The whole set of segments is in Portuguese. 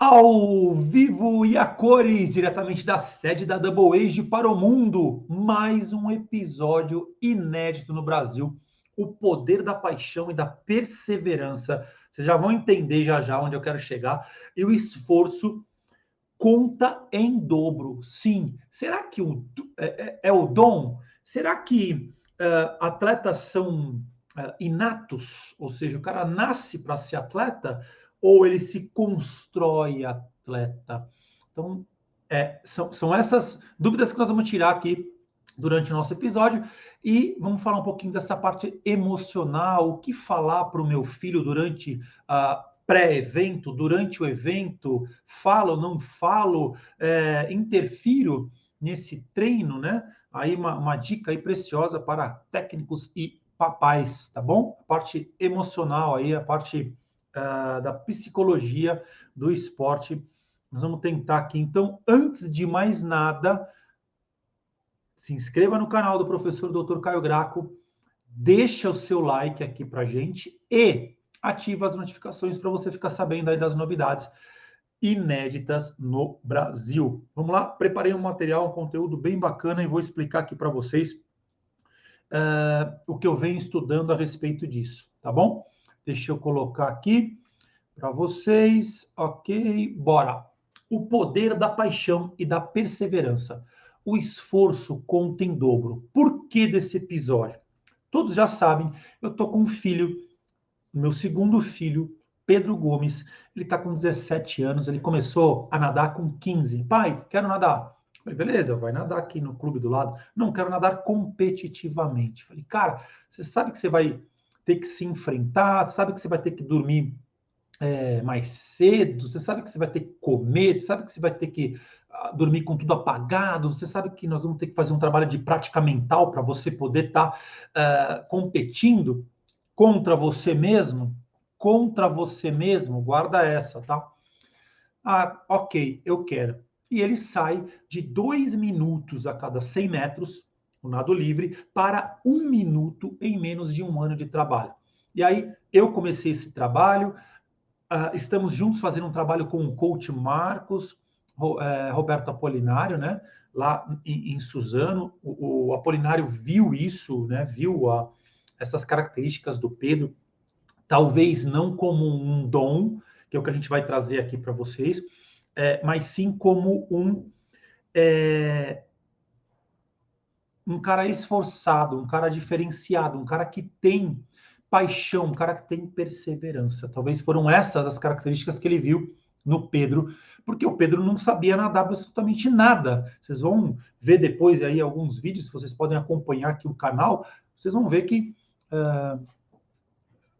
Ao vivo e a cores, diretamente da sede da Double Age para o mundo, mais um episódio inédito no Brasil, o poder da paixão e da perseverança. Vocês já vão entender já já onde eu quero chegar. E o esforço conta em dobro. Sim, será que é o dom? Será que atletas são inatos? Ou seja, o cara nasce para ser atleta ou ele se constrói atleta? Então, são essas dúvidas que nós vamos tirar aqui durante o nosso episódio e vamos falar um pouquinho dessa parte emocional, o que falar para o meu filho durante a pré-evento, durante o evento, falo, não falo, interfiro nesse treino, né? Aí uma dica aí preciosa para técnicos e papais, tá bom? A parte emocional aí, a parte da psicologia do esporte. Nós vamos tentar aqui. Então, antes de mais nada, se inscreva no canal do professor Dr. Caio Graco, deixa o seu like aqui para gente e ativa as notificações para você ficar sabendo aí das novidades inéditas no Brasil. Vamos lá? Preparei um material, um conteúdo bem bacana e vou explicar aqui para vocês o que eu venho estudando a respeito disso, tá bom? Deixa eu colocar aqui para vocês. Ok, bora. O poder da paixão e da perseverança. O esforço conta em dobro. Por que desse episódio? Todos já sabem, eu tô com um filho, meu segundo filho, Pedro Gomes. Ele está com 17 anos, ele começou a nadar com 15. Pai, quero nadar. Falei, beleza, vai nadar aqui no clube do lado. Não, quero nadar competitivamente. Falei, cara, você sabe que você vai ter que se enfrentar, sabe que você vai ter que dormir mais cedo, você sabe que você vai ter que comer, você sabe que você vai ter que dormir com tudo apagado, você sabe que nós vamos ter que fazer um trabalho de prática mental para você poder estar competindo contra você mesmo, guarda essa, tá? Ah, ok, eu quero. E ele sai de 2 minutos a cada 100 metros, o nado livre, para 1 minuto em menos de um ano de trabalho. E aí eu comecei esse trabalho, estamos juntos fazendo um trabalho com o coach Marcos, Roberto Apolinário, né? Lá em Suzano, o Apolinário viu isso, né? Viu essas características do Pedro, talvez não como um dom, que é o que a gente vai trazer aqui para vocês, mas sim como um cara esforçado, um cara diferenciado, um cara que tem paixão, um cara que tem perseverança. Talvez foram essas as características que ele viu no Pedro, porque o Pedro não sabia nadar absolutamente nada. Vocês vão ver depois aí alguns vídeos, vocês podem acompanhar aqui o canal, vocês vão ver que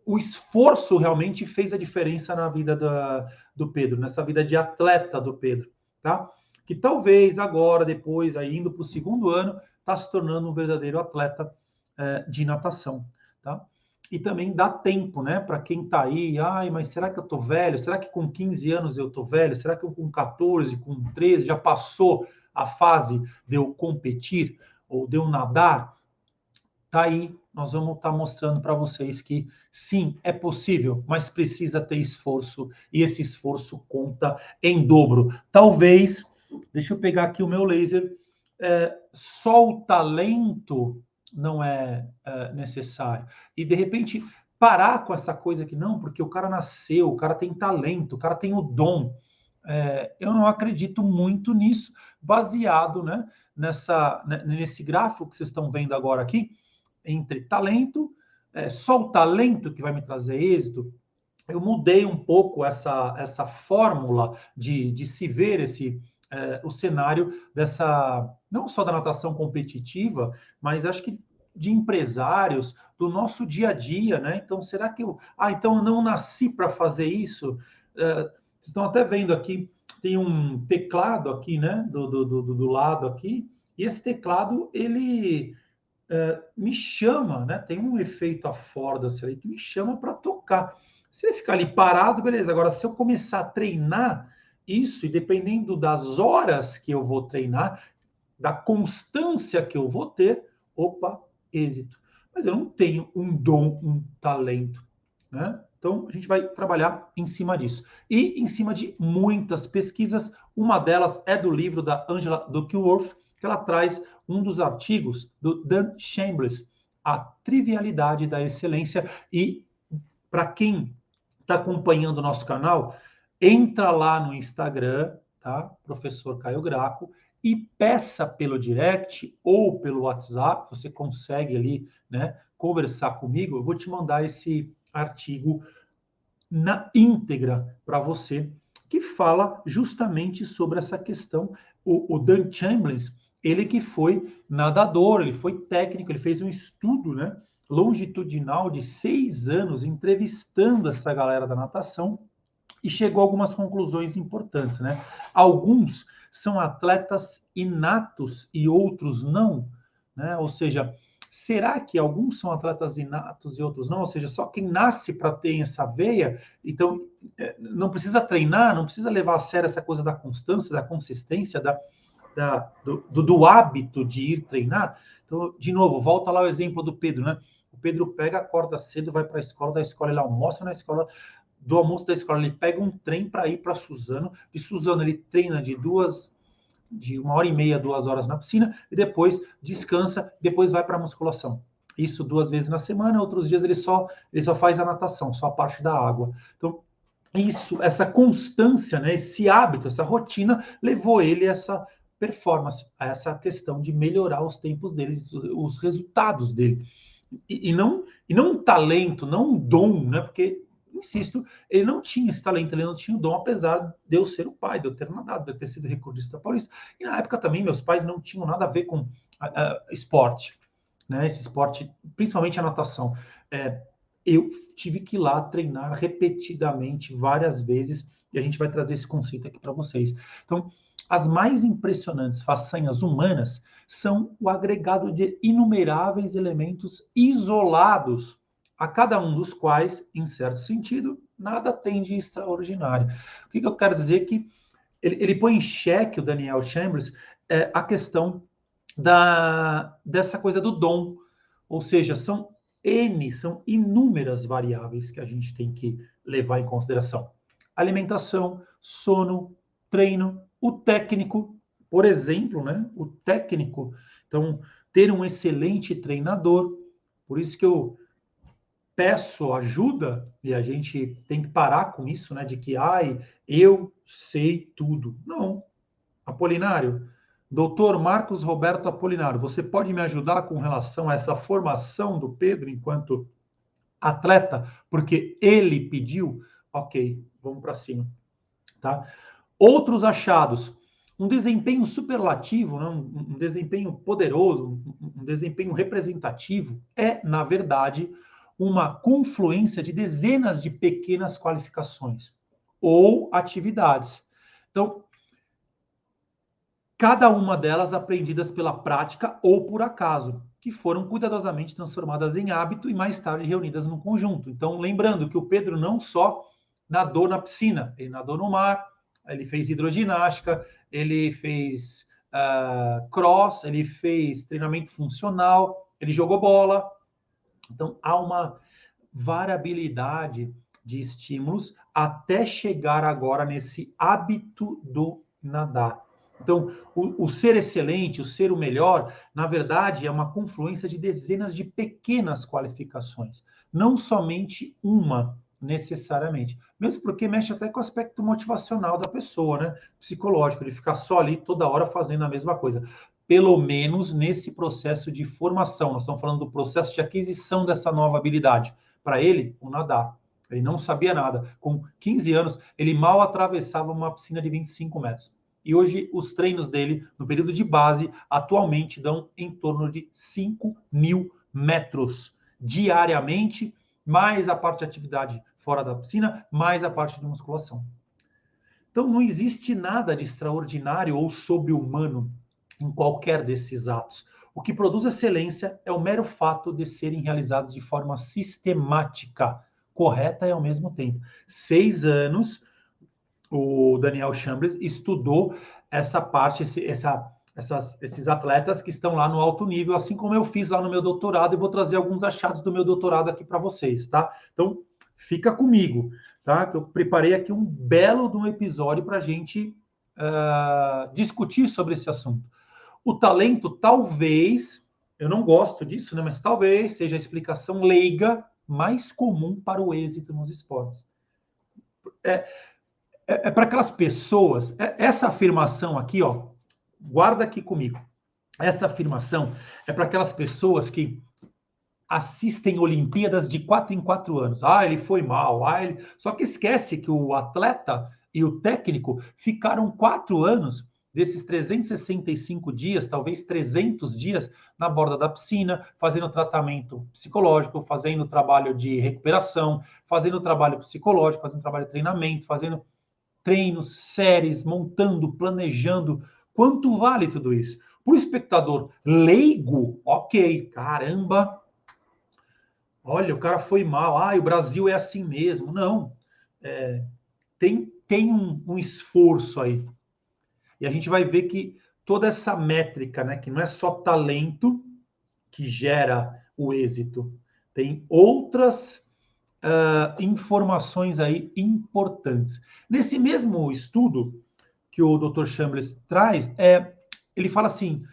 o esforço realmente fez a diferença na vida do Pedro, nessa vida de atleta do Pedro, tá? Que talvez agora, depois, aí, indo para o segundo ano, está se tornando um verdadeiro atleta de natação, tá? E também dá tempo, né? Para quem está aí, ai, mas será que eu tô velho? Será que com 15 anos eu tô velho? Será que eu com 14, com 13 já passou a fase de eu competir ou de eu nadar? Tá aí, nós vamos estar mostrando para vocês que sim, é possível, mas precisa ter esforço e esse esforço conta em dobro. Talvez, deixa eu pegar aqui o meu laser, só o talento não é necessário. E de repente parar com essa coisa que não, porque o cara nasceu, o cara tem talento, o cara tem o dom. Eu não acredito muito nisso, baseado, né, nesse gráfico que vocês estão vendo agora aqui, entre talento, só o talento que vai me trazer êxito. Eu mudei um pouco essa fórmula de se ver o cenário dessa, não só da natação competitiva, mas acho que de empresários, do nosso dia a dia, né? Então, será que então eu não nasci para fazer isso? Vocês estão até vendo aqui, tem um teclado aqui, né? Do lado aqui, e esse teclado, ele me chama, né? Tem um efeito afforda-se aí que me chama para tocar. Se ele ficar ali parado, beleza. Agora, se eu começar a treinar isso, e dependendo das horas que eu vou treinar, da constância que eu vou ter, opa, êxito. Mas eu não tenho um dom, um talento, né? Então, a gente vai trabalhar em cima disso. E em cima de muitas pesquisas, uma delas é do livro da Angela Duckworth, que ela traz um dos artigos do Dan Chambers, A Trivialidade da Excelência. E para quem está acompanhando o nosso canal, entra lá no Instagram, tá? Professor Caio Graco, e peça pelo direct ou pelo WhatsApp, você consegue ali, né, conversar comigo, eu vou te mandar esse artigo na íntegra para você, que fala justamente sobre essa questão. O Dan Chambliss, ele que foi nadador, ele foi técnico, ele fez um estudo, né, longitudinal de 6 anos, entrevistando essa galera da natação, e chegou a algumas conclusões importantes, né? Alguns são atletas inatos e outros não, né? Ou seja, será que alguns são atletas inatos e outros não? Ou seja, só quem nasce para ter essa veia, então não precisa treinar, não precisa levar a sério essa coisa da constância, da consistência, do hábito de ir treinar. Então, de novo, volta lá o exemplo do Pedro, né? O Pedro pega, acorda cedo, vai para a escola, da escola ele almoça na escola, do almoço da escola ele pega um trem para ir para Suzano, de Suzano ele treina de 1h30, 2 horas na piscina, e depois descansa, depois vai para a musculação. Isso 2 vezes na semana, outros dias ele só faz a natação, só a parte da água. Então, essa constância, né, esse hábito, essa rotina, levou ele a essa performance, a essa questão de melhorar os tempos dele, os resultados dele. E não um talento, não um dom, né? Porque, insisto, ele não tinha esse talento, ele não tinha o dom, apesar de eu ser o pai, de eu ter nadado, de eu ter sido recordista paulista. E na época também, meus pais não tinham nada a ver com esporte, né? Esse esporte, principalmente a natação. Eu tive que ir lá treinar repetidamente, várias vezes, e a gente vai trazer esse conceito aqui para vocês. Então, as mais impressionantes façanhas humanas são o agregado de inumeráveis elementos isolados, a cada um dos quais, em certo sentido, nada tem de extraordinário. O que eu quero dizer? Que ele põe em xeque, o Daniel Chambers, a questão dessa coisa do dom, ou seja, são inúmeras variáveis que a gente tem que levar em consideração. Alimentação, sono, treino, o técnico, por exemplo, né? O técnico. Então, ter um excelente treinador. Por isso que eu peço ajuda, e a gente tem que parar com isso, né? De que, eu sei tudo. Não. Apolinário, doutor Marcos Roberto Apolinário, você pode me ajudar com relação a essa formação do Pedro enquanto atleta? Porque ele pediu? Ok, vamos para cima. Tá? Outros achados. Um desempenho superlativo, né? Um desempenho poderoso, um desempenho representativo é, na verdade, uma confluência de dezenas de pequenas qualificações ou atividades. Então, cada uma delas aprendidas pela prática ou por acaso, que foram cuidadosamente transformadas em hábito e mais tarde reunidas num conjunto. Então, lembrando que o Pedro não só nadou na piscina, ele nadou no mar, ele fez hidroginástica, ele fez cross, ele fez treinamento funcional, ele jogou bola. Então, há uma variabilidade de estímulos até chegar agora nesse hábito do nadar. Então, o ser excelente, o ser o melhor, na verdade, é uma confluência de dezenas de pequenas qualificações, não somente uma, necessariamente. Mesmo porque mexe até com o aspecto motivacional da pessoa, né? Psicológico, ele ficar só ali toda hora fazendo a mesma coisa. Pelo menos nesse processo de formação. Nós estamos falando do processo de aquisição dessa nova habilidade. Para ele, o nadar. Ele não sabia nada. Com 15 anos, ele mal atravessava uma piscina de 25 metros. E hoje, os treinos dele, no período de base, atualmente dão em torno de 5.000 metros diariamente, mais a parte de atividade fora da piscina, mais a parte de musculação. Então, não existe nada de extraordinário ou sobre-humano em qualquer desses atos. O que produz excelência é o mero fato de serem realizados de forma sistemática, correta e ao mesmo tempo. 6 anos, o Daniel Chambers estudou essa parte, esses atletas que estão lá no alto nível, assim como eu fiz lá no meu doutorado, e vou trazer alguns achados do meu doutorado aqui para vocês, tá? Então, fica comigo, tá? Que eu preparei aqui um belo de um episódio para a gente discutir sobre esse assunto. O talento, talvez, eu não gosto disso, né? Mas talvez seja a explicação leiga mais comum para o êxito nos esportes. É para aquelas pessoas, essa afirmação aqui, ó, guarda aqui comigo. Essa afirmação é para aquelas pessoas que assistem Olimpíadas de 4 em 4 anos. Ah, ele foi mal. Só que esquece que o atleta e o técnico ficaram 4 anos desses 365 dias, talvez 300 dias, na borda da piscina, fazendo tratamento psicológico, fazendo trabalho de recuperação, fazendo trabalho psicológico, fazendo trabalho de treinamento, fazendo treinos, séries, montando, planejando. Quanto vale tudo isso? Para o espectador leigo, ok, caramba, olha, o cara foi mal, o Brasil é assim mesmo. Não, tem um esforço aí. E a gente vai ver que toda essa métrica, né, que não é só talento que gera o êxito, tem outras informações aí importantes. Nesse mesmo estudo que o Dr. Chambers traz, ele fala assim,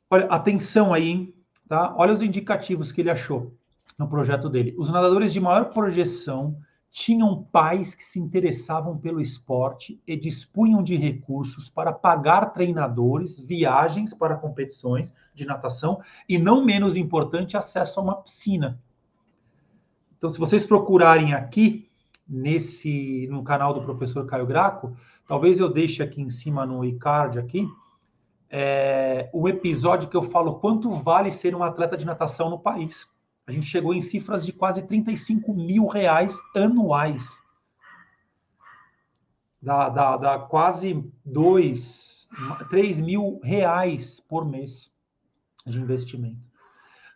olha, atenção aí, hein, tá? Olha os indicativos que ele achou no projeto dele. Os nadadores de maior projeção tinham pais que se interessavam pelo esporte e dispunham de recursos para pagar treinadores, viagens para competições de natação e, não menos importante, acesso a uma piscina. Então, se vocês procurarem aqui no canal do professor Caio Graco, talvez eu deixe aqui em cima no iCard aqui, o episódio que eu falo quanto vale ser um atleta de natação no país. A gente chegou em cifras de quase R$35 mil anuais. Dá quase 3 mil reais por mês de investimento.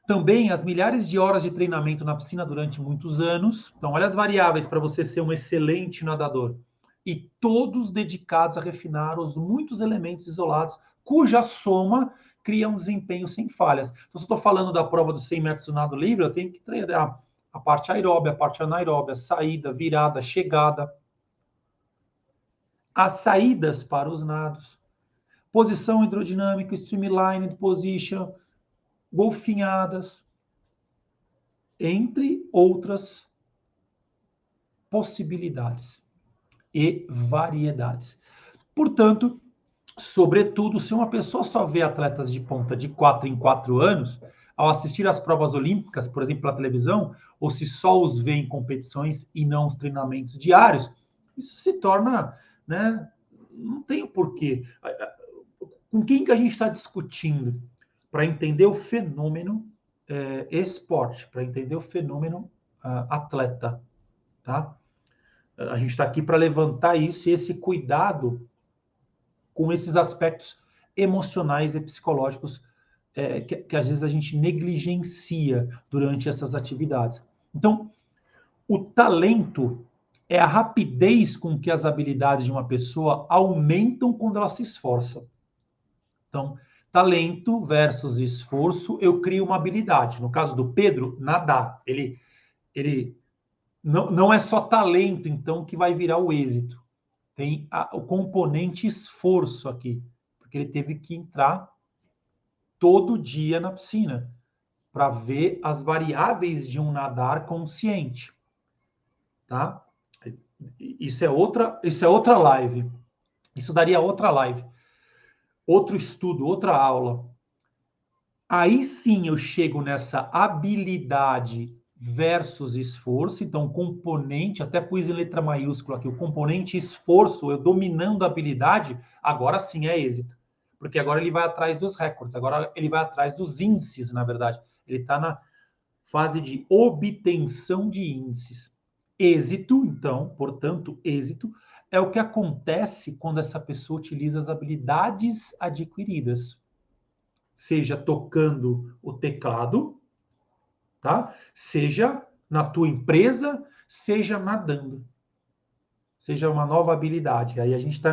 Também as milhares de horas de treinamento na piscina durante muitos anos. Então, olha as variáveis para você ser um excelente nadador. E todos dedicados a refinar os muitos elementos isolados, cuja soma cria um desempenho sem falhas. Então, se eu estou falando da prova dos 100 metros do nado livre, eu tenho que treinar a parte aeróbia, a parte anaeróbia, saída, virada, chegada. As saídas para os nados. Posição hidrodinâmica, streamlined position, golfinhadas, entre outras possibilidades e variedades. Portanto, sobretudo, se uma pessoa só vê atletas de ponta de 4 em 4 anos, ao assistir às provas olímpicas, por exemplo, pela televisão, ou se só os vê em competições e não os treinamentos diários, isso se torna, né, não tem o porquê. Com quem que a gente está discutindo? Para entender o fenômeno esporte, para entender o fenômeno atleta, tá? A gente está aqui para levantar isso e esse cuidado com esses aspectos emocionais e psicológicos que às vezes a gente negligencia durante essas atividades. Então, o talento é a rapidez com que as habilidades de uma pessoa aumentam quando ela se esforça. Então, talento versus esforço, eu crio uma habilidade. No caso do Pedro, nadar. Ele não é só talento, então, que vai virar o êxito. Tem o componente esforço aqui, porque ele teve que entrar todo dia na piscina para ver as variáveis de um nadar consciente, tá? Isso é outra live. Isso daria outra live, outro estudo, outra aula. Aí sim eu chego nessa habilidade versus esforço, então componente, até pus em letra maiúscula aqui, o componente esforço, eu dominando a habilidade, agora sim é êxito. Porque agora ele vai atrás dos recordes, agora ele vai atrás dos índices, na verdade. Ele está na fase de obtenção de índices. Êxito, então, portanto, êxito é o que acontece quando essa pessoa utiliza as habilidades adquiridas. Seja tocando o teclado, tá? Seja na tua empresa, seja nadando. Seja uma nova habilidade. Aí a gente está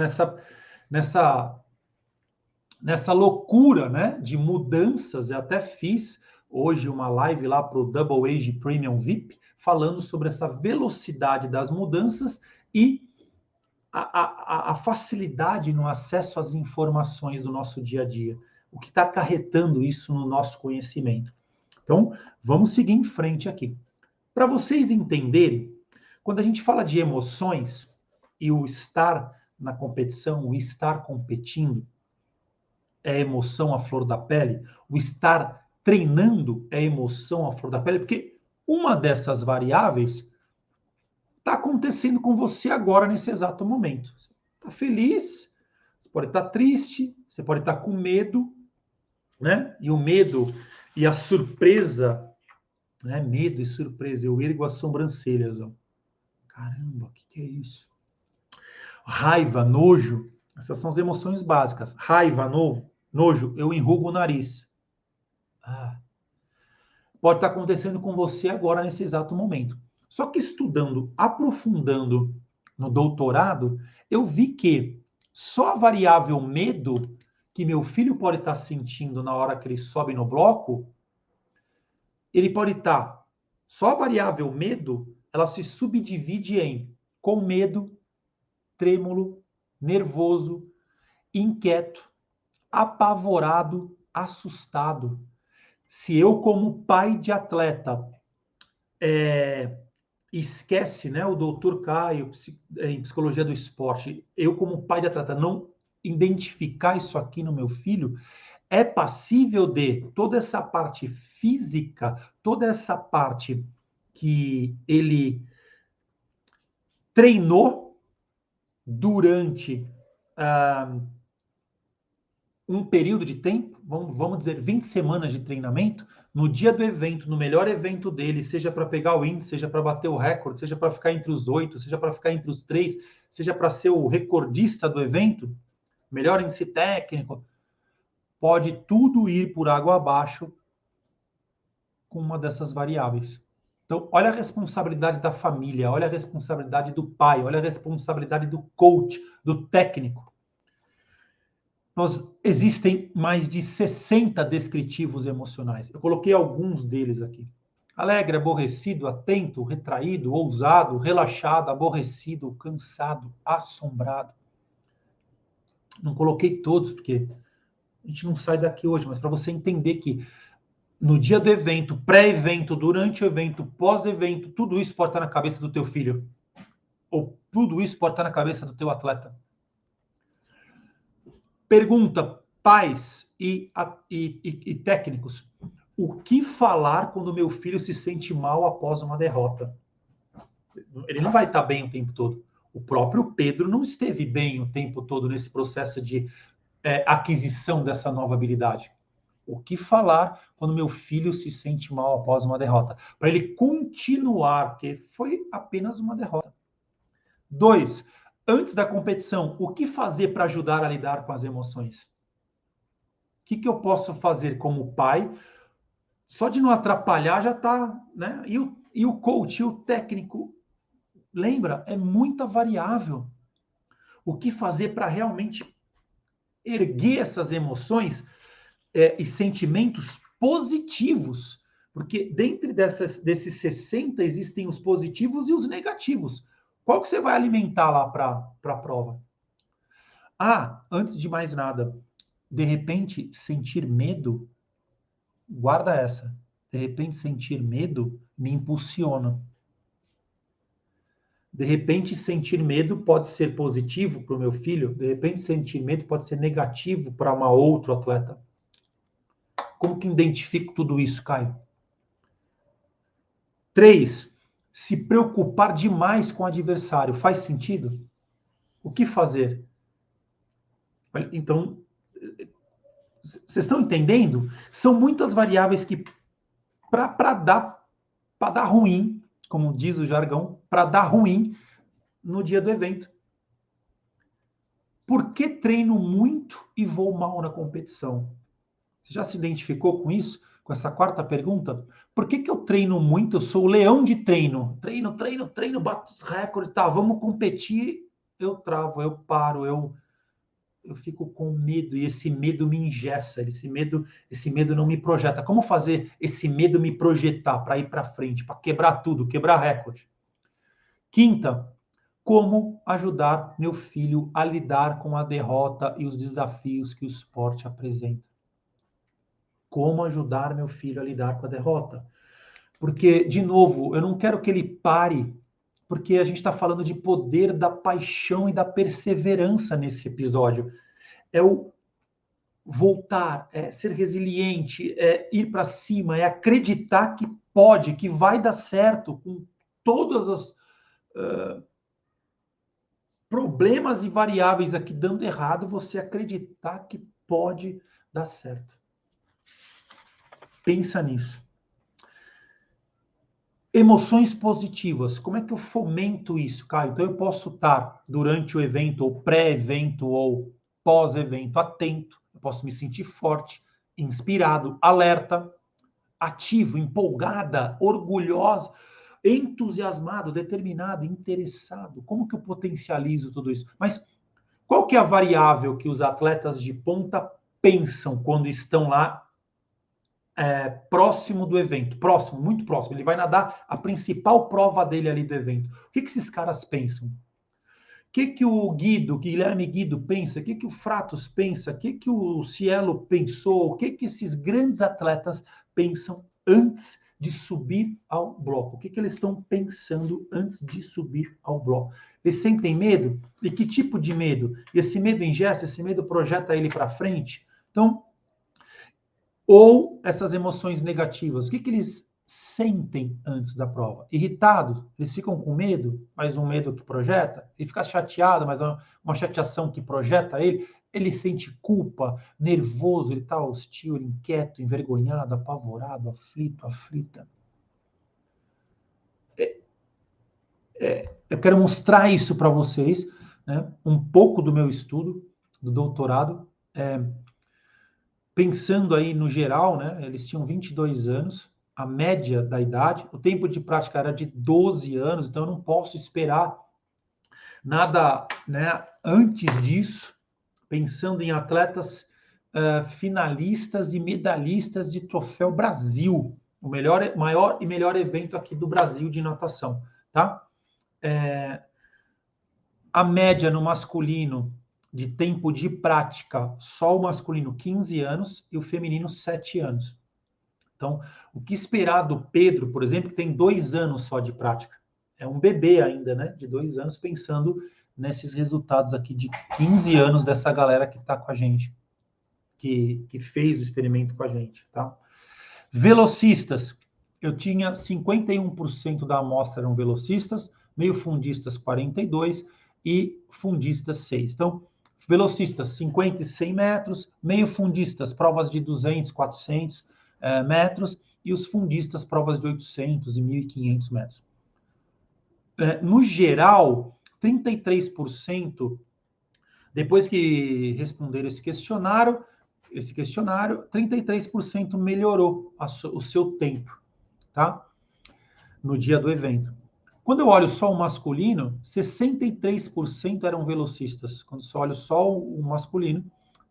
nessa loucura, né, de mudanças. Eu até fiz hoje uma live lá para o Double Age Premium VIP, falando sobre essa velocidade das mudanças e a facilidade no acesso às informações do nosso dia a dia. O que está acarretando isso no nosso conhecimento. Então, vamos seguir em frente aqui. Para vocês entenderem, quando a gente fala de emoções e o estar na competição, o estar competindo, é emoção à flor da pele, o estar treinando é emoção à flor da pele, porque uma dessas variáveis está acontecendo com você agora, nesse exato momento. Você está feliz, você pode estar triste, você pode estar com medo, né? E o medo e a surpresa, né? Medo e surpresa. Eu ergo as sobrancelhas, ó. Caramba, o que é isso? Raiva, nojo, essas são as emoções básicas. Raiva, nojo, eu enrugo o nariz. Pode estar acontecendo com você agora, nesse exato momento. Só que estudando, aprofundando no doutorado, eu vi que só a variável medo que meu filho pode estar sentindo na hora que ele sobe no bloco, ele pode estar, só a variável medo, ela se subdivide em com medo, trêmulo, nervoso, inquieto, apavorado, assustado. Se eu, como pai de atleta, esquece, né, o doutor Caio, em psicologia do esporte, eu, como pai de atleta, não identificar isso aqui no meu filho, é passível de toda essa parte física, toda essa parte que ele treinou durante um período de tempo, vamos dizer 20 semanas de treinamento, no dia do evento, no melhor evento dele, seja para pegar o índice, seja para bater o recorde, seja para ficar entre os 8, seja para ficar entre os 3, seja para ser o recordista do evento, melhor índice técnico, pode tudo ir por água abaixo com uma dessas variáveis. Então, olha a responsabilidade da família, olha a responsabilidade do pai, olha a responsabilidade do coach, do técnico. Existem mais de 60 descritivos emocionais. Eu coloquei alguns deles aqui. Alegre, aborrecido, atento, retraído, ousado, relaxado, aborrecido, cansado, assombrado. Não coloquei todos, porque a gente não sai daqui hoje, mas para você entender que no dia do evento, pré-evento, durante o evento, pós-evento, tudo isso pode estar na cabeça do teu filho. Ou tudo isso pode estar na cabeça do teu atleta. Pergunta, pais e técnicos, o que falar quando meu filho se sente mal após uma derrota? Ele não vai estar bem o tempo todo. O próprio Pedro não esteve bem o tempo todo nesse processo de aquisição dessa nova habilidade. O que falar quando meu filho se sente mal após uma derrota? Para ele continuar, porque foi apenas uma derrota. 2, antes da competição, o que fazer para ajudar a lidar com as emoções? O que eu posso fazer como pai? Só de não atrapalhar já está, né? E o coach, e o técnico, lembra? É muita variável. O que fazer para realmente erguer essas emoções e sentimentos positivos? Porque dentro desses 60 existem os positivos e os negativos. Qual que você vai alimentar lá para a prova? Antes de mais nada, de repente, sentir medo, guarda essa. De repente, sentir medo me impulsiona. De repente, sentir medo pode ser positivo para o meu filho. De repente, sentir medo pode ser negativo para uma outra atleta. Como que identifico tudo isso, Caio? 3, se preocupar demais com o adversário. Faz sentido? O que fazer? Então, vocês estão entendendo? São muitas variáveis que, para dar ruim, como diz o jargão, para dar ruim no dia do evento. Por que treino muito e vou mal na competição? Você já se identificou com isso? Com essa quarta pergunta? Por que eu treino muito? Eu sou o leão de treino. Treino, bato os recordes, tá, vamos competir. Eu travo, eu paro, eu fico com medo e esse medo me engessa, esse medo não me projeta. Como fazer esse medo me projetar para ir para frente, para quebrar tudo, quebrar recorde? Quinta, como ajudar meu filho a lidar com a derrota e os desafios que o esporte apresenta? Como ajudar meu filho a lidar com a derrota? Porque, de novo, eu não quero que ele pare, porque a gente está falando de poder da paixão e da perseverança nesse episódio. É o voltar, é ser resiliente, é ir para cima, é acreditar que pode, que vai dar certo com todas as problemas e variáveis aqui dando errado, você acreditar que pode dar certo. Pensa nisso. Emoções positivas. Como é que eu fomento isso, Caio? Então eu posso estar durante o evento, ou pré-evento, ou pós-evento, atento. Eu posso me sentir forte, inspirado, alerta, ativo, empolgada, orgulhosa, entusiasmado, determinado, interessado. Como que eu potencializo tudo isso? Mas qual que é a variável que os atletas de ponta pensam quando estão lá próximo do evento? Próximo, muito próximo. Ele vai nadar a principal prova dele ali do evento. O que esses caras pensam? O que o Guilherme Guido pensa? O que o Fratos pensa? O que o Cielo pensou? O que esses grandes atletas pensam antes de subir ao bloco? O que eles estão pensando antes de subir ao bloco? Eles sentem medo? E que tipo de medo? Esse medo ingesta, esse medo projeta ele para frente? Então, ou essas emoções negativas, o que eles sentem antes da prova? Irritados, eles ficam com medo, mas um medo que projeta. Ele fica chateado, mas uma chateação que projeta ele. Ele sente culpa, nervoso, ele está hostil, inquieto, envergonhado, apavorado, aflito, aflita. Eu quero mostrar isso para vocês, né? Um pouco do meu estudo, do doutorado, pensando aí no geral, né? Eles tinham 22 anos, a média da idade, o tempo de prática era de 12 anos, então eu não posso esperar nada, né, antes disso, pensando em atletas finalistas e medalhistas de Troféu Brasil, o maior e melhor evento aqui do Brasil de natação, tá? A média no masculino de tempo de prática, só o masculino 15 anos e o feminino 7 anos. Então, o que esperar do Pedro, por exemplo, que tem 2 anos só de prática? É um bebê ainda, né? De 2 anos, pensando nesses resultados aqui de 15 anos dessa galera que está com a gente, que fez o experimento com a gente, tá? Velocistas. Eu tinha 51% da amostra eram velocistas, meio fundistas 42% e fundistas 6%. Então, velocistas 50 e 100 metros, meio fundistas provas de 200, 400 metros e os fundistas provas de 800 e 1.500 metros. No geral, 33%, depois que responderam esse questionário, 33% melhorou o seu tempo, tá? No dia do evento. Quando eu olho só o masculino, 63% eram velocistas. Quando eu olho só o masculino,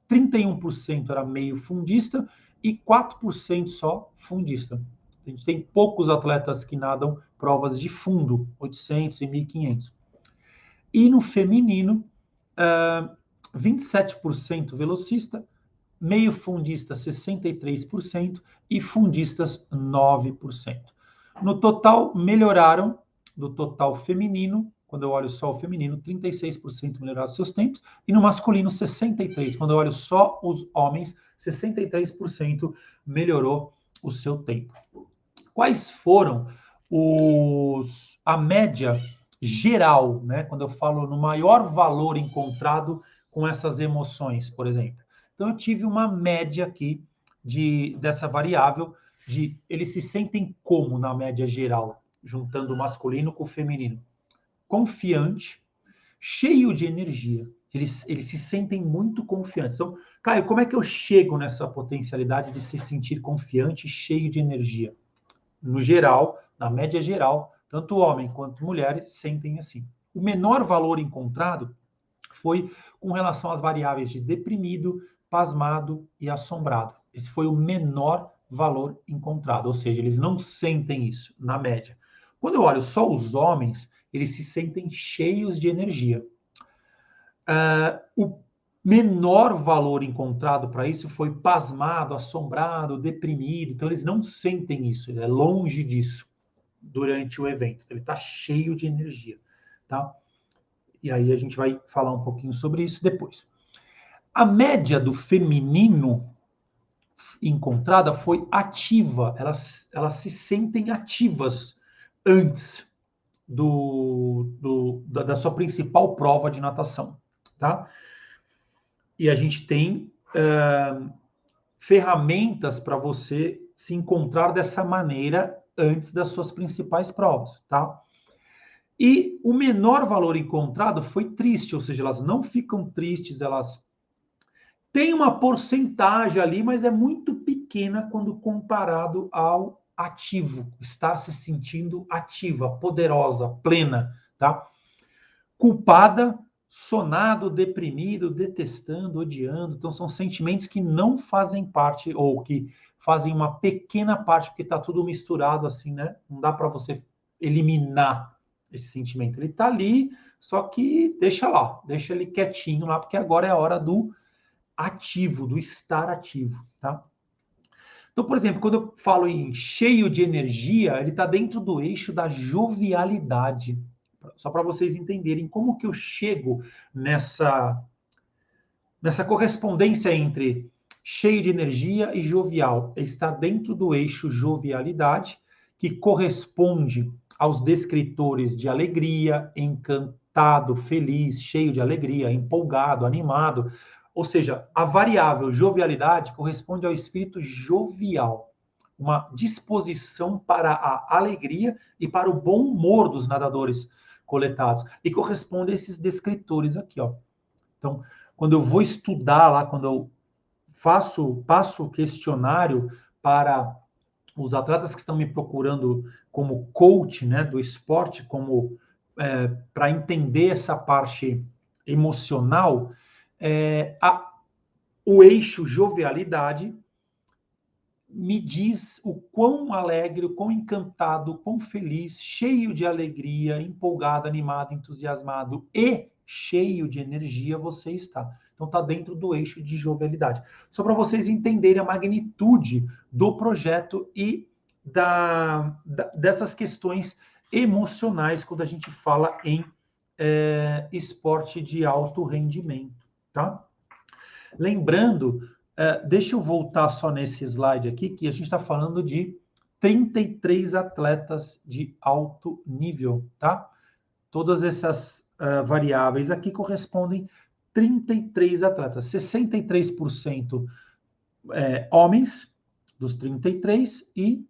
31% era meio fundista e 4% só fundista. A gente tem poucos atletas que nadam provas de fundo, 800 e 1.500. E no feminino, 27% velocista, meio fundista 63% e fundistas 9%. No total, melhoraram, do total feminino, quando eu olho só o feminino, 36% melhoraram seus tempos, e no masculino, 63%. Quando eu olho só os homens, 63% melhorou o seu tempo. Quais foram a média geral, né? Quando eu falo no maior valor encontrado com essas emoções, por exemplo. Então, eu tive uma média aqui dessa variável de eles se sentem como na média geral, juntando o masculino com o feminino? Confiante, cheio de energia. Eles se sentem muito confiantes. Então, Caio, como é que eu chego nessa potencialidade de se sentir confiante e cheio de energia? No geral, na média geral, tanto homem quanto mulheres sentem assim. O menor valor encontrado foi com relação às variáveis de deprimido, pasmado e assombrado. Esse foi o menor valor encontrado, ou seja, eles não sentem isso, na média. Quando eu olho só os homens, eles se sentem cheios de energia. O menor valor encontrado para isso foi pasmado, assombrado, deprimido. Então, eles não sentem isso, é longe disso durante o evento. Ele está cheio de energia, tá? E aí a gente vai falar um pouquinho sobre isso depois. A média do feminino encontrada foi ativa. Elas se sentem ativas antes da sua principal prova de natação, tá? E a gente tem ferramentas para você se encontrar dessa maneira antes das suas principais provas, tá? E o menor valor encontrado foi triste, ou seja, elas não ficam tristes, elas têm uma porcentagem ali, mas é muito pequena quando comparado ao ativo, estar se sentindo ativa, poderosa, plena, tá? Culpada, sonado, deprimido, detestando, odiando. Então, são sentimentos que não fazem parte, ou que fazem uma pequena parte, porque está tudo misturado assim, né? Não dá para você eliminar esse sentimento. Ele está ali, só que deixa lá, deixa ele quietinho lá, porque agora é a hora do ativo, do estar ativo, tá? Então, por exemplo, quando eu falo em cheio de energia, ele está dentro do eixo da jovialidade. Só para vocês entenderem como que eu chego nessa correspondência entre cheio de energia e jovial. Está dentro do eixo jovialidade, que corresponde aos descritores de alegria, encantado, feliz, cheio de alegria, empolgado, animado. Ou seja, a variável jovialidade corresponde ao espírito jovial, uma disposição para a alegria e para o bom humor dos nadadores coletados. E corresponde a esses descritores aqui, ó. Então, quando eu vou estudar lá, quando eu passo o questionário para os atletas que estão me procurando como coach, né, do esporte, como para entender essa parte emocional, o eixo jovialidade me diz o quão alegre, o quão encantado, o quão feliz, cheio de alegria, empolgado, animado, entusiasmado e cheio de energia você está. Então está dentro do eixo de jovialidade. Só para vocês entenderem a magnitude do projeto e dessas questões emocionais quando a gente fala em esporte de alto rendimento, tá? Lembrando, deixa eu voltar só nesse slide aqui, que a gente está falando de 33 atletas de alto nível, tá? Todas essas variáveis aqui correspondem 33 atletas, 63% homens dos 33 e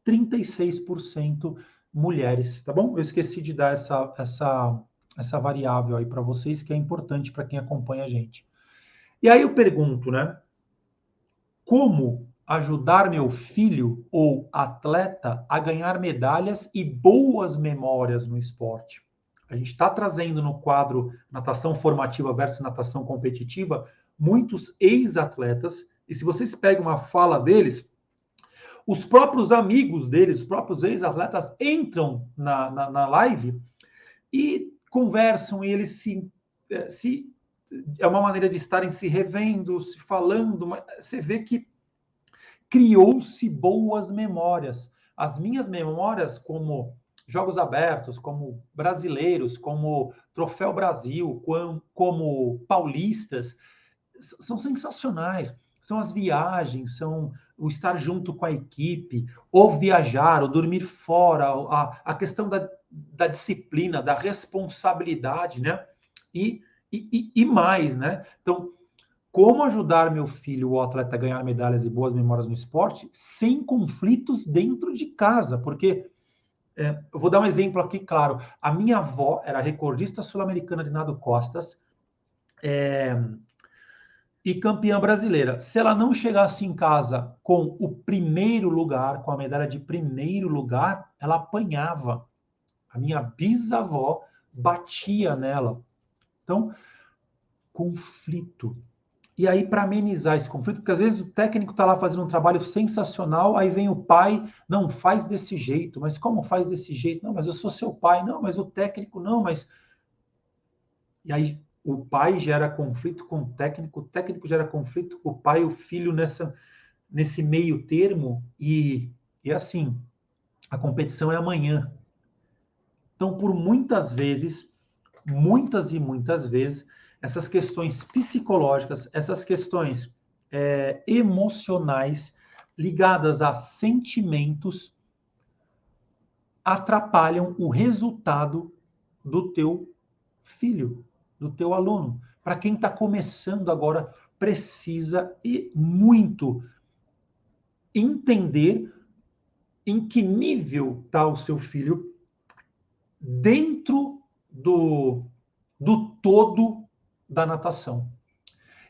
36% mulheres, tá bom? Eu esqueci de dar essa variável aí para vocês, que é importante para quem acompanha a gente. E aí eu pergunto, né? Como ajudar meu filho ou atleta a ganhar medalhas e boas memórias no esporte? A gente está trazendo no quadro natação formativa versus natação competitiva muitos ex-atletas, e se vocês pegam uma fala deles, os próprios amigos deles, os próprios ex-atletas entram na live e conversam, e eles se é uma maneira de estarem se revendo, se falando, mas você vê que criou-se boas memórias. As minhas memórias, como Jogos Abertos, como brasileiros, como Troféu Brasil, como paulistas, são sensacionais. São as viagens, são o estar junto com a equipe, ou viajar, ou dormir fora, a questão da disciplina, da responsabilidade, né? E mais, né? Então, como ajudar meu filho, o atleta, a ganhar medalhas e boas memórias no esporte sem conflitos dentro de casa? Porque, eu vou dar um exemplo aqui, claro. A minha avó era recordista sul-americana de nado costas e campeã brasileira. Se ela não chegasse em casa com o primeiro lugar, com a medalha de primeiro lugar, ela apanhava. A minha bisavó batia nela. Então, conflito. E aí, para amenizar esse conflito, porque às vezes o técnico está lá fazendo um trabalho sensacional, aí vem o pai, não, faz desse jeito, mas como faz desse jeito? Não, mas eu sou seu pai, não, mas o técnico não, mas. E aí o pai gera conflito com o técnico gera conflito com o pai, o filho nesse meio termo, e assim, a competição é amanhã. Então, por muitas vezes, muitas e muitas vezes, essas questões psicológicas, essas questões emocionais ligadas a sentimentos atrapalham o resultado do teu filho, do teu aluno. Para quem está começando agora, precisa e muito entender em que nível está o seu filho dentro do todo da natação.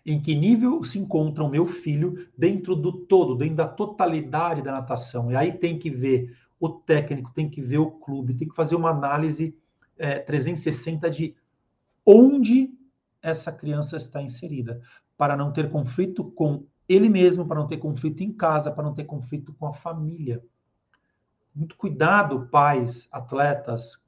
Em que nível se encontra o meu filho dentro do todo, dentro da totalidade da natação. E aí tem que ver o técnico, tem que ver o clube, tem que fazer uma análise 360 de onde essa criança está inserida, para não ter conflito com ele mesmo, para não ter conflito em casa, para não ter conflito com a família. Muito cuidado, pais, atletas,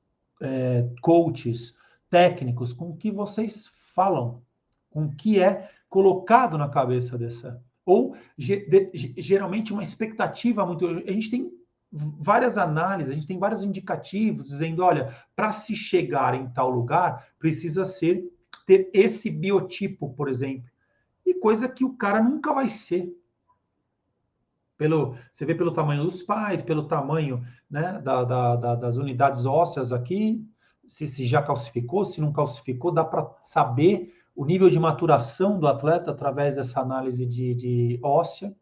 coaches, técnicos, com o que vocês falam, com o que é colocado na cabeça dessa. Ou, geralmente, uma expectativa muito. A gente tem várias análises, a gente tem vários indicativos dizendo: olha, para se chegar em tal lugar, precisa ter esse biotipo, por exemplo. E coisa que o cara nunca vai ser. Você vê pelo tamanho dos pais, pelo tamanho, né, das unidades ósseas aqui, se já calcificou, se não calcificou, dá para saber o nível de maturação do atleta através dessa análise de óssea.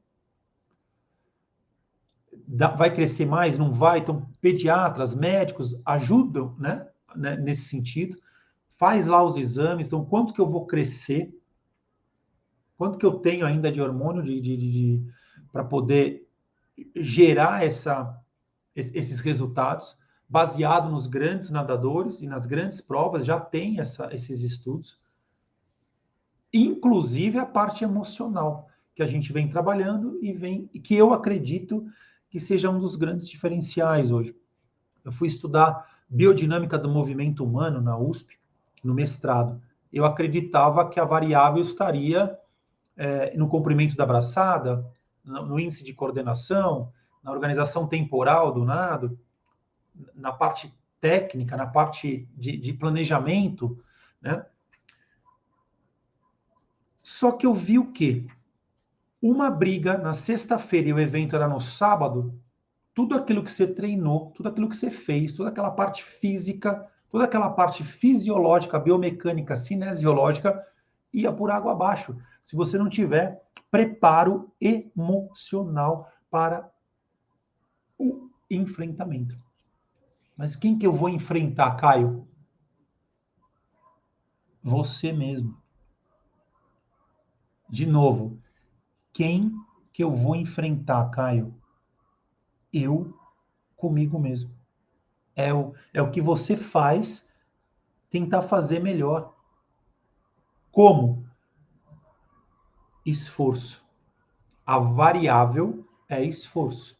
Vai crescer mais, não vai? Então, pediatras, médicos ajudam, né, nesse sentido. Faz lá os exames, então, quanto que eu vou crescer? Quanto que eu tenho ainda de hormônio para poder gerar esses resultados, baseado nos grandes nadadores e nas grandes provas, já tem esses estudos. Inclusive a parte emocional, que a gente vem trabalhando e que eu acredito que seja um dos grandes diferenciais hoje. Eu fui estudar biodinâmica do movimento humano na USP, no mestrado. Eu acreditava que a variável estaria no comprimento da braçada, no índice de coordenação, na organização temporal do nado, na parte técnica, na parte de planejamento, né? Só que eu vi o quê? Uma briga na sexta-feira e o evento era no sábado, tudo aquilo que você treinou, tudo aquilo que você fez, toda aquela parte física, toda aquela parte fisiológica, biomecânica, cinesiológica, ia por água abaixo. Se você não tiver preparo emocional para o enfrentamento. Mas quem que eu vou enfrentar, Caio? Você mesmo. De novo, quem que eu vou enfrentar, Caio? Eu comigo mesmo. É o que você faz, tentar fazer melhor. Como? Esforço. A variável é esforço.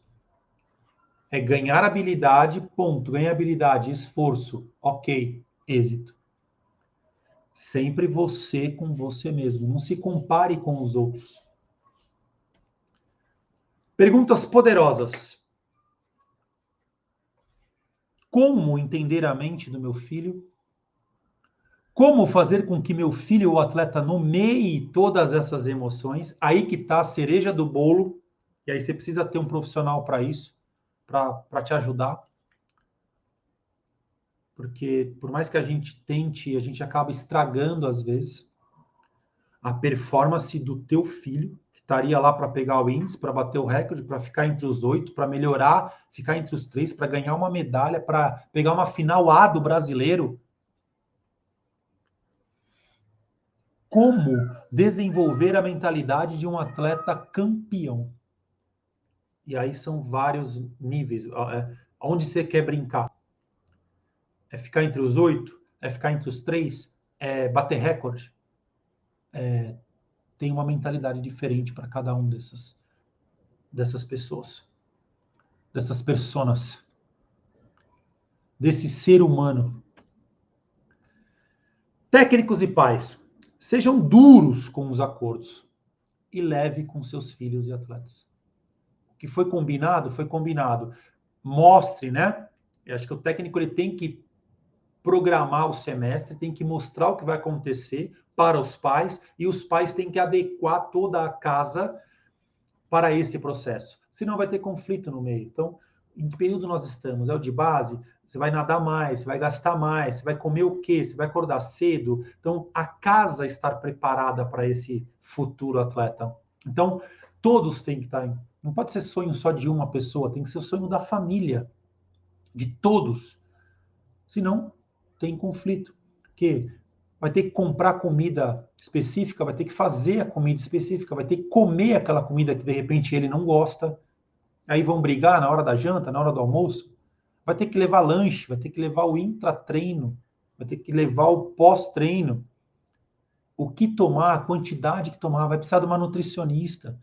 É ganhar habilidade, ponto. Ganhar habilidade, esforço. Ok, êxito. Sempre você com você mesmo. Não se compare com os outros. Perguntas poderosas. Como entender a mente do meu filho? Como fazer com que meu filho ou atleta nomeie todas essas emoções? Aí que está a cereja do bolo. E aí você precisa ter um profissional para isso, para te ajudar. Porque por mais que a gente tente, a gente acaba estragando às vezes a performance do teu filho, que estaria lá para pegar o índice, para bater o recorde, para ficar entre os 8, para melhorar, ficar entre os 3, para ganhar uma medalha, para pegar uma final A do brasileiro. Como desenvolver a mentalidade de um atleta campeão? E aí são vários níveis. Onde você quer brincar? É ficar entre os 8? É ficar entre os 3? É bater recorde? tem uma mentalidade diferente para cada um dessas pessoas, dessas personas, desse ser humano. Técnicos e pais, sejam duros com os acordos e leve com seus filhos e atletas. O que foi combinado, foi combinado. Mostre, né? Eu acho que o técnico ele tem que programar o semestre, tem que mostrar o que vai acontecer para os pais e os pais têm que adequar toda a casa para esse processo. Senão vai ter conflito no meio. Então, em que período nós estamos? É o de base? Você vai nadar mais, você vai gastar mais, você vai comer o quê? Você vai acordar cedo? Então, a casa estar preparada para esse futuro atleta. Então, todos têm que estar. Não pode ser sonho só de uma pessoa, tem que ser o sonho da família, de todos. Senão, tem conflito. Porque vai ter que comprar comida específica, vai ter que fazer a comida específica, vai ter que comer aquela comida que de repente ele não gosta. Aí vão brigar na hora da janta, na hora do almoço. Vai ter que levar lanche, vai ter que levar o intratreino, vai ter que levar o pós-treino. O que tomar, a quantidade que tomar, vai precisar de uma nutricionista.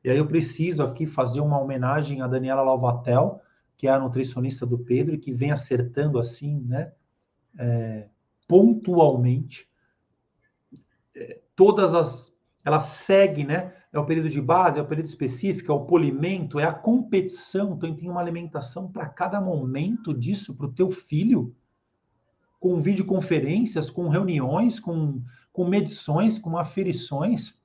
E aí eu preciso aqui fazer uma homenagem a Daniela Lovatel, que é a nutricionista do Pedro, e que vem acertando assim, né, pontualmente, ela segue, né, é o período de base, é o período específico, é o polimento, é a competição, então tem uma alimentação para cada momento disso, para o teu filho, com videoconferências, com reuniões, com medições, com aferições.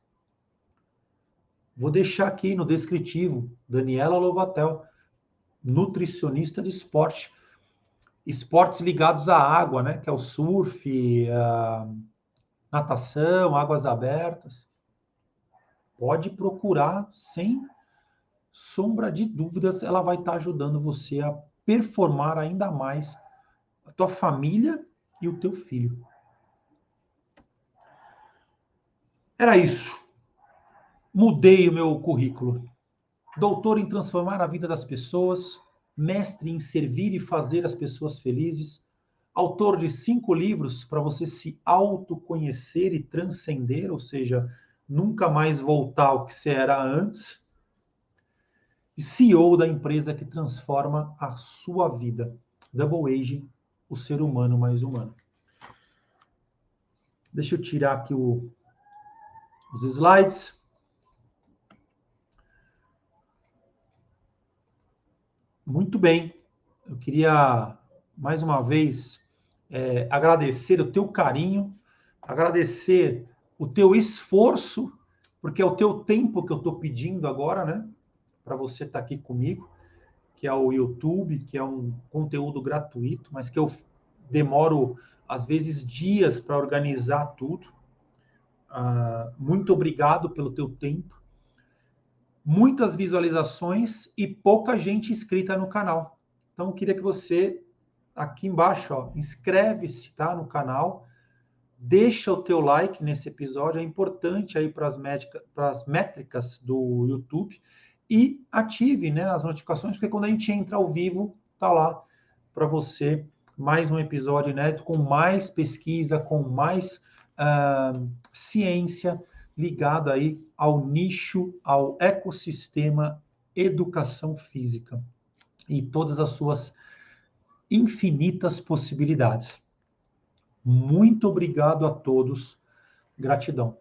Vou deixar aqui no descritivo, Daniela Lovatel, nutricionista de esporte. Esportes ligados à água, né? Que é o surf, a natação, águas abertas. Pode procurar, sem sombra de dúvidas, ela vai estar ajudando você a performar ainda mais a tua família e o teu filho. Era isso. Mudei o meu currículo. Doutor em transformar a vida das pessoas, mestre em servir e fazer as pessoas felizes, autor de 5 livros para você se autoconhecer e transcender, ou seja, nunca mais voltar ao que você era antes, e CEO da empresa que transforma a sua vida. Double Age, o ser humano mais humano. Deixa eu tirar aqui os slides. Muito bem. Eu queria, mais uma vez, agradecer o teu carinho, agradecer o teu esforço, porque é o teu tempo que eu estou pedindo agora, né? Para você estar aqui comigo, que é o YouTube, que é um conteúdo gratuito, mas que eu demoro, às vezes, dias para organizar tudo. Muito obrigado pelo teu tempo. Muitas visualizações e pouca gente inscrita no canal. Então, eu queria que você, aqui embaixo, ó, inscreve-se, tá, no canal, deixa o teu like nesse episódio, é importante aí para as métricas do YouTube, e ative, né, as notificações, porque quando a gente entra ao vivo, tá lá para você mais um episódio inédito, com mais pesquisa, com mais ciência, ligado aí ao nicho, ao ecossistema educação física e todas as suas infinitas possibilidades. Muito obrigado a todos. Gratidão.